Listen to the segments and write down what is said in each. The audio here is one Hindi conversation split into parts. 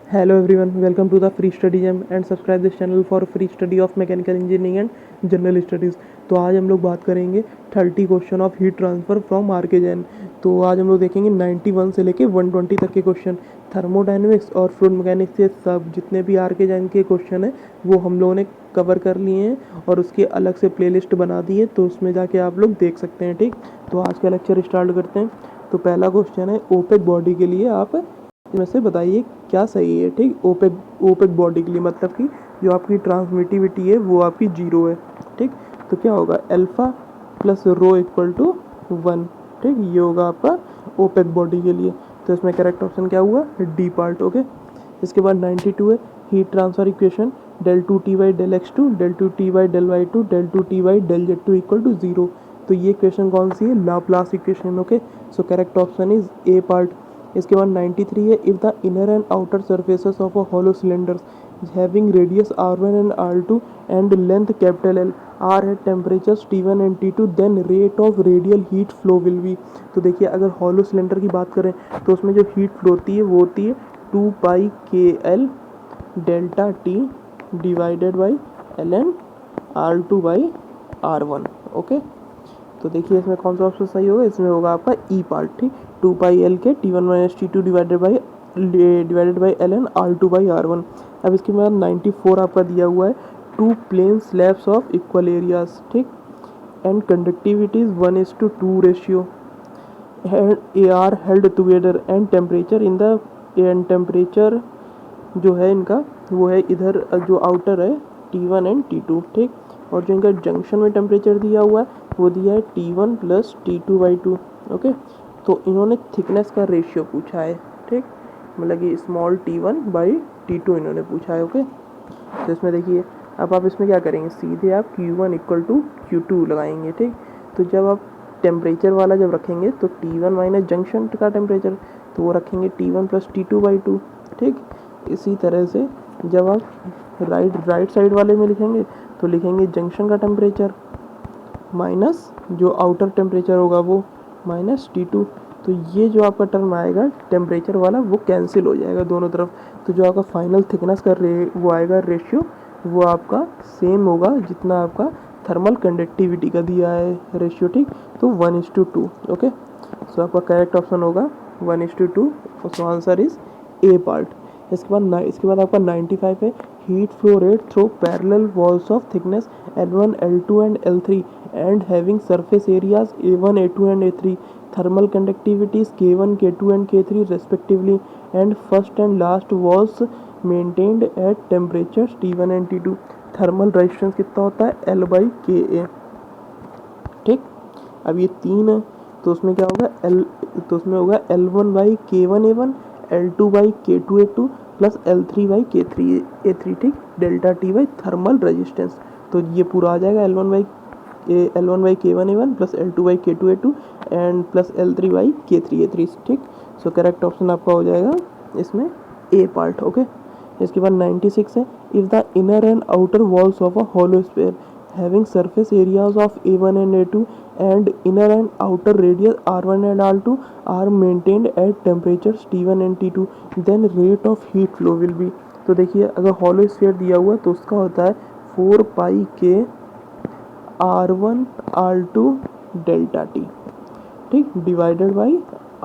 Hello everyone, welcome to the Free Study Jam and subscribe this channel for free study of mechanical engineering and general studies. तो आज हम लोग बात करेंगे 30 question of heat transfer from R K Jain. तो आज हम लोग देखेंगे 91 से लेके 120 तक के क्वेश्चन। थर्मोडाइनमिक्स और फ्लूइड मैकेनिक्स के सब जितने भी आर के जैन के क्वेश्चन हैं वो हम लोगों ने कवर कर लिए हैं और उसकी अलग से प्लेलिस्ट बना दी है, तो उसमें जाके आप लोग देख सकते हैं। ठीक, तो आज का लेक्चर स्टार्ट करते हैं। तो पहला क्वेश्चन है ओपेक बॉडी के लिए आप इसमें से बताइए क्या सही है। ठीक, ओपेक बॉडी के लिए मतलब कि जो आपकी ट्रांसमिटिविटी है वो आपकी 0 है। ठीक, तो क्या होगा alpha plus rho equal to 1। ठीक, ये होगा आपका ओपेक बॉडी के लिए। तो इसमें करेक्ट ऑप्शन क्या हुआ, डी पार्ट। ओके, इसके बाद 92 है heat transfer equation del 2t by del x2 del 2t by del y2 del 2t by del z2 equal to 0। तो ये इक्वेशन कौन सी है, Laplace equation. Okay, so correct option is A part. इसके बाद 93 है if the inner and outer surfaces of a hollow cylinder having radius r1 and r2 and length capital L are at temperatures T1 and T2 then rate of radial heat flow will be. तो देखिए अगर हॉलो सिलेंडर की बात करें तो उसमें जो हीट फ्लो होती है वो होती है 2 pi K L delta T divided by L N R2 by R1। Okay, तो देखिए इसमें कौन सा ऑप्शन सही होगा, इसमें होगा आपका ई पार्ट। ठीक, 2 पाई L K T1 minus T2 divided by L N R2 by R1। अब इसके बाद 94 आपका दिया हुआ है two plane slabs of equal areas. ठीक, and conductivity is 1:2 ratio are held together and temperature in the end temperature जो है इनका वो है इधर जो आउटर है T1 एंड T2। ठीक, और जो इनका जंक्शन में टेम्परेचर दिया हुआ है वो दिया है T1 प्लस T2/2। ओके, तो इन्होंने थिकनेस का रेशियो पूछा है। ठीक, मतलब कि स्मॉल T1/T2 इन्होंने पूछा है। ओके, तो इसमें देखिए अब आप इसमें क्या करेंगे, सीधे आप Q1 इक्वल टू Q2 लगाएंगे। ठीक, तो जब आप टेम्परेचर वाला जब रखेंगे तो T1 माइनस जंक्शन का टेम्परेचर तो वो रखेंगे T1 प्लस T2/2। ठीक, इसी तरह से जब आप राइट साइड वाले में लिखेंगे तो लिखेंगे जंक्शन का टेम्परेचर माइनस जो आउटर टेम्परेचर होगा वो माइनस T2। तो ये जो आपका टर्म आएगा टेम्परेचर वाला वो कैंसिल हो जाएगा दोनों तरफ। तो जो आपका फाइनल थिकनेस का वो आएगा रेशियो वो आपका सेम होगा जितना आपका थर्मल कंडक्टिविटी का दिया है रेशियो। ठीक, तो 1:2। ओके, सो आपका करेक्ट ऑप्शन होगा 1:2। So answer is A part. इसके बाद आपका 95 है heat flow rate through parallel walls of thickness L1 L2 and L3 and having surface areas A1 A2 and A3 thermal conductivities K1 K2 and K3 respectively and first and last walls maintained at temperature T1 and T2। Thermal resistance कितना होता है L/Ka। ठीक, अब ये 3 है तो उसमें क्या होगा L1/K1A1 L2/K2A2 प्लस L3/K3A3। ठीक, delta T by thermal resistance. तो ये पूरा आ जाएगा L1/K1A1 plus L2/K2A2 and plus L3/K3A3। ठीक, सो करेक्ट ऑप्शन आपका हो जाएगा इसमें ए पार्ट। ओके, इसके बाद 96 है if the inner and outer walls of a hollow sphere having surface areas of A1 and A2 and inner and outer radius R1 and R2 are maintained at temperatures T1 and T2 then rate of heat flow will be। तो देखिए अगर हॉलो स्फीयर दिया हुआ तो उसका होता है 4 पाई के R1 R2 डेल्टा टी। ठीक, divided by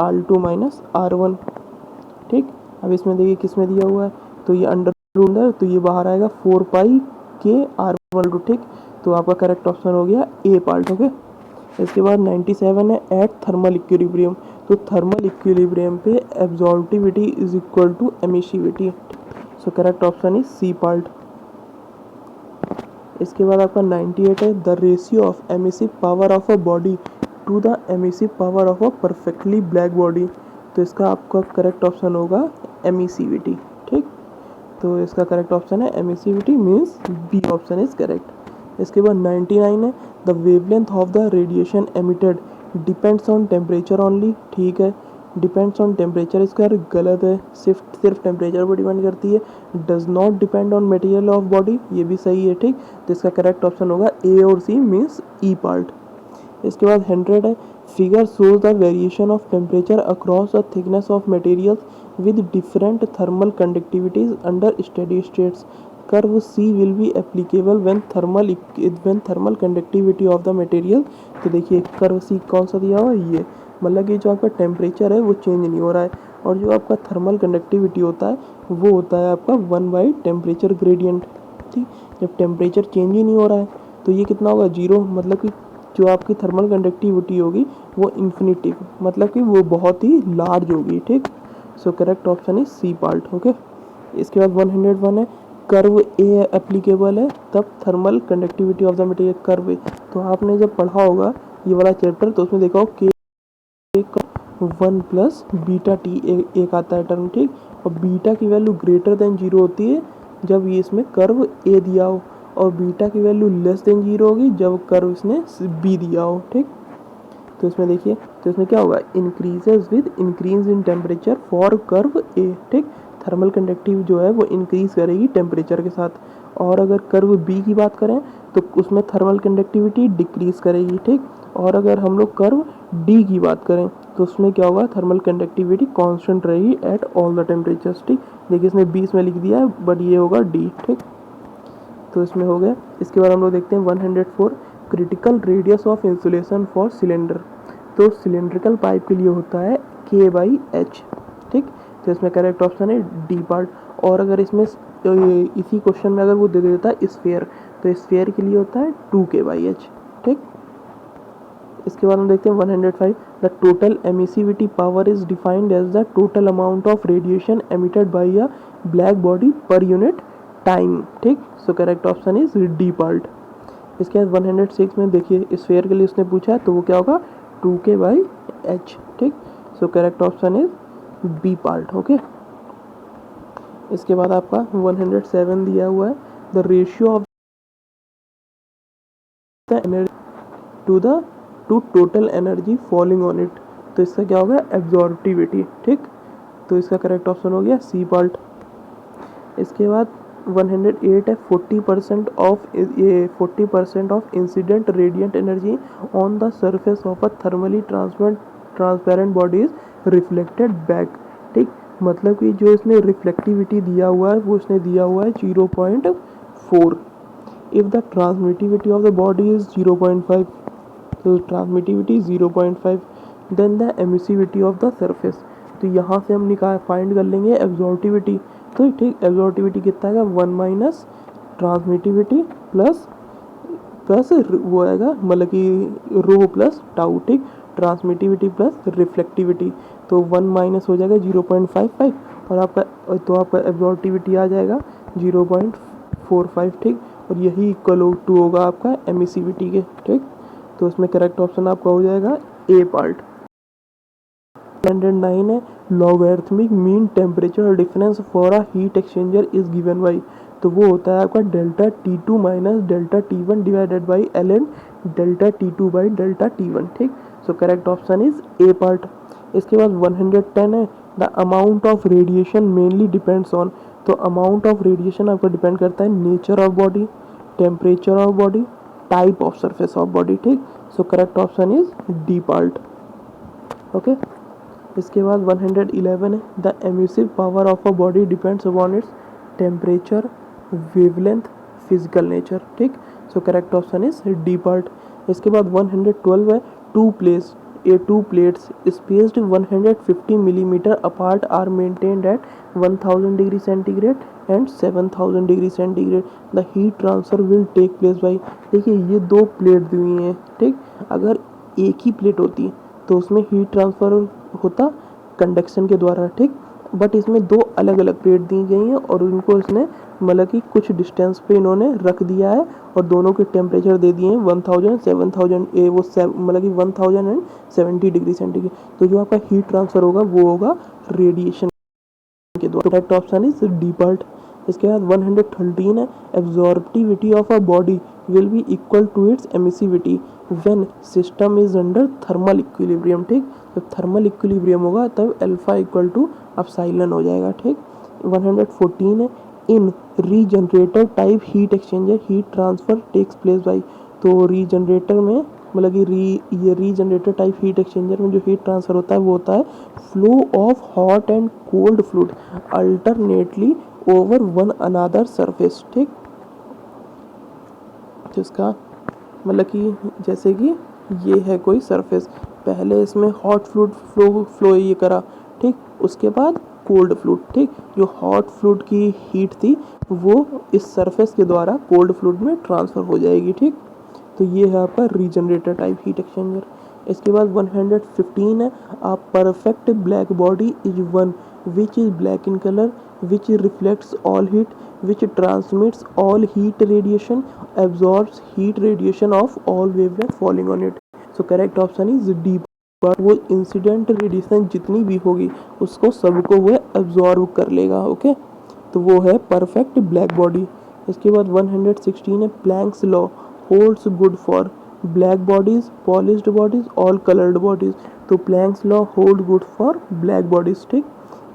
R2 minus R1। ठीक, अब इसमें देखिए किस में दिया हुआ है तो ये अंडर रूट है तो ये बाहर आएगा 4 पाई के R1 2। ठीक, तो आपका करेक्ट ऑप्शन हो गया ए पार्ट। ओके, इसके बाद 97 है एट थर्मल इक्विलिब्रियम। तो थर्मल इक्विलिब्रियम पे absorptivity is equal to emissivity. So correct option is C part. इसके बाद आपका 98 है the ratio of emissive power of a body to the emissive power of a perfectly black body. तो इसका आपका करेक्ट ऑप्शन होगा एमिसिविटी। ठीक, तो इसका करेक्ट ऑप्शन है emissivity means B option is correct. इसके बाद 99 है the wavelength of the radiation emitted depends on temperature only. ठीक है, डिपेंड्स ऑन टेम्परेचर इसका गलत है, सिर्फ टेम्परेचर पर डिपेंड करती है। Does not depend on material of body, ये भी सही है। ठीक, तो इसका करेक्ट ऑप्शन होगा ए और सी मीन्स ई पार्ट। इसके बाद 100 है, figure shows the variation of temperature across the thickness of materials with different thermal conductivities under steady states. Curve C will be applicable when thermal conductivity of the material. तो देखिए कर्व सी कौन सा दिया हुआ है, ये मतलब कि जो आपका टेम्परेचर है वो चेंज नहीं हो रहा है, और जो आपका थर्मल कंडक्टिविटी होता है वो होता है आपका 1 बाई टेम्परेचर ग्रेडियंट। ठीक, जब टेम्परेचर चेंज ही नहीं हो रहा है तो ये कितना होगा, जीरो, मतलब कि जो आपकी थर्मल कंडक्टिविटी होगी वो इन्फिनिटी, मतलब कि वो बहुत ही लार्ज होगी। ठीक, सो correct option is C part. Okay, इसके बाद 101 है, कर्व ए एप्लीकेबल है तब thermal conductivity of the material curve A. तो आपने जब पढ़ा होगा ये वाला चैप्टर तो उसमें देखा हो के 1 + बीटा टी एक आता है टर्म। ठीक, और बीटा की वैल्यू ग्रेटर देन जीरो होती है जब ये इसमें कर्व ए दिया हो, और बीटा की वैल्यू लेस देन जीरो होगी जब कर्व इसने बी दिया हो। ठीक, तो इसमें देखिए, तो इसमें क्या होगा, increases with increase in temperature for curve A. ठीक, थर्मल कंडक्टिव जो है वो इंक्रीज करेगी टेम्परेचर के साथ, और अगर कर्व बी की बात करें तो उसमें थर्मल कंडक्टिविटी डिक्रीज करेगी। ठीक, और अगर हम लोग कर्व डी की बात करें तो उसमें क्या होगा, थर्मल कंडक्टिविटी कांस्टेंट रहेगी एट ऑल द टेम्परेचर्स। ठीक, देखिए इसने 20 में लिख दिया है बट ये होगा डी। ठीक, तो इसमें हो गया। इसके बाद हम लोग देखते हैं 104, critical radius of insulation for cylinder. तो सिलेंड्रिकल पाइप के लिए होता है K/H। ठीक, तो इसमें करेक्ट ऑप्शन है डी पार्ट। और अगर इसमें इसी क्वेश्चन में अगर वो दे देता है स्फेयर, तो स्फेयर के लिए होता है 2K/H। ठीक, इसके बाद हम देखते हैं 105, the total emissivity power is defined as the total amount of radiation emitted by a black body per unit time. ठीक, सो correct option is D part. इसके बाद 106 में देखिए स्फेयर के लिए उसने पूछा है तो वो क्या होगा, 2K/H। ठीक, सो correct option is B part. Okay, इसके बाद आपका 107 दिया हुआ है, the ratio of the energy to total energy falling on it. तो इसका क्या होगा, एब्जॉर्बिविटी। ठीक, तो इसका करेक्ट ऑप्शन हो गया सी पार्ट। इसके बाद 108 है, 40% of incident radiant energy on the surface of a thermally transparent body is reflected back. ठीक, मतलब कि जो इसने रिफ्लेक्टिविटी दिया हुआ है वो इसने दिया हुआ है 0.4। If the transmittivity of the body is 0.5, तो transmittivity 0.5, then the emissivity of the surface. तो यहाँ से हम फाइंड कर लेंगे एब्जॉर्बिविटी। तो ठीक, एब्जॉर्बिविटी कितना आएगा, 1 - ट्रांसमिटिविटी प्लस वो आएगा, मतलब कि रो प्लस टाउ। ठीक, ट्रांसमिटिविटी प्लस रिफ्लेक्टिविटी, तो 1 - हो जाएगा 0.55, और आपका एब्जॉर्बिविटी आ जाएगा 0.45। ठीक, और यही इक्वल टू होगा आपका एमिसिविटी के। ठीक, तो इसमें करेक्ट ऑप्शन आपका हो जाएगा ए पार्ट। 109 है, logarithmic mean temperature difference for a heat exchanger is given by. तो वो होता है आपका delta T2 - delta T1 divided by ln delta T2 by delta T1। ठीक, सो correct option is A part. इसके बाद 110 है, the amount of radiation mainly depends on. तो अमाउंट ऑफ रेडिएशन आपका डिपेंड करता है nature of body, temperature of body, type of surface of body. ठीक, सो correct option is D part. Okay, इसके बाद 111 है, the emissive power of a body depends upon its temperature, wavelength, physical nature. ठीक, सो correct option is D part. इसके बाद 112 है, two plates spaced 150 millimetre apart are maintained at 1000 degree centigrade and 7000 degree centigrade, the heat transfer will take place by. देखिए ये दो प्लेट दी हुई हैं। ठीक, अगर एक ही प्लेट होती तो उसमें हीट ट्रांसफर होता कंडक्शन के द्वारा। ठीक, बट इसमें दो अलग अलग प्लेट दी गई हैं और उनको इसने मतलब कि कुछ डिस्टेंस पे इन्होंने रख दिया है, और दोनों के टेम्परेचर दे दिए हैं 1000 7000 वो मतलब कि 1070 डिग्री सेंटीग्रेड। तो जो आपका हीट ट्रांसफर होगा वो होगा रेडिएशन के द्वारा। Correct option is D part. इसके बाद 113 है, absorptivity of a body will be equal to its emissivity when system is under thermal equilibrium. ठीक, जब थर्मल इक्विलिब्रियम होगा तब अल्फा इक्वल टू एप्सिलॉन हो जाएगा। ठीक, 114 है, in regenerator type heat exchanger heat transfer takes place by. तो रीजनरेटर में मतलब कि ये रीजनरेटर टाइप हीट एक्सचेंजर में जो हीट ट्रांसफ़र होता है वो होता है flow of hot and cold fluid alternately over one another surface. ठीक, जिसका मतलब कि जैसे कि ये है कोई सरफेस, पहले इसमें हॉट फ्लूइड फ्लो ये करा, ठीक, उसके बाद कोल्ड फ्लूइड, ठीक, जो हॉट फ्लूइड की हीट थी वो इस सरफेस के द्वारा कोल्ड फ्लूइड में ट्रांसफ़र हो जाएगी। ठीक, तो ये है आपका रीजनरेटर टाइप हीट एक्सचेंजर। इसके बाद 115 है, a perfect black body is one which is black in colour, which reflects all heat, which transmits all heat radiation, absorbs heat radiation of all wavelength falling on it. So correct option is D. But वो इंसिडेंट रेडिएशन जितनी भी होगी उसको सबको वो एब्जॉर्ब कर लेगा। ओके, तो वो है परफेक्ट ब्लैक बॉडी। इसके बाद 116 है, Planck's law holds good for black bodies, polished bodies, all coloured bodies. तो Planck's law hold good for black bodies. ठीक,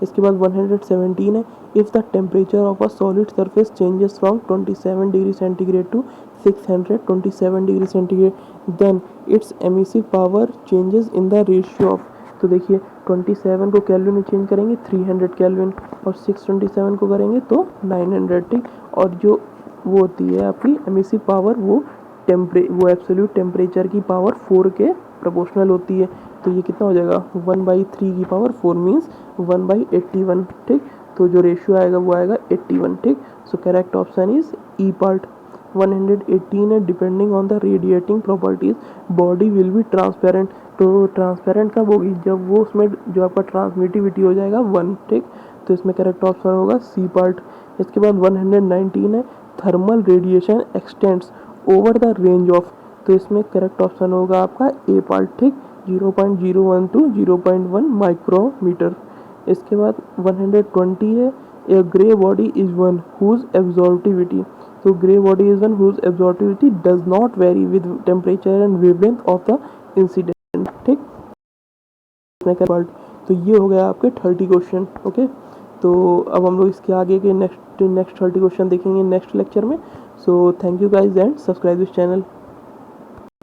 इसके बाद 117 है, if the temperature of a solid surface changes from 27 degree centigrade to 627 degree centigrade then its emissive power changes in the ratio of. तो देखिए 27 को केल्विन में चेंज करेंगे 300 केल्विन और 627 को करेंगे तो 900। ठीक, और जो वो होती है आपकी एमिसिव पावर वो एब्सोल्यूट टेम्परेचर की पावर 4 के प्रोपोर्शनल होती है। तो ये कितना हो जाएगा 1/3 की पावर 4 मीन्स 1/81। ठीक, तो जो रेशियो आएगा वो आएगा 81। ठीक, सो correct option is E part. 118 है, depending on the radiating properties body will be transparent. तो ट्रांसपेरेंट कब होगी, जब वो उसमें जो आपका ट्रांसमिटिविटी हो जाएगा 1। ठीक, तो इसमें करेक्ट ऑप्शन होगा सी पार्ट। इसके बाद 119 है, thermal radiation x tends over the range of. तो इसमें करेक्ट ऑप्शन होगा आपका ए पार्ट। ठीक, 0.01 टू 0.1 माइक्रोमीटर। इसके बाद 120 है, a grey body is one whose absorptivity. तो grey body is one whose absorptivity does not vary with temperature and wavelength of the incident. ठीक, पार्ट। तो ये हो गया आपके 30 क्वेश्चन। ओके, तो अब हम लोग इसके आगे के नेक्स्ट 30 क्वेश्चन देखेंगे नेक्स्ट लेक्चर में। So thank you guys and subscribe this channel.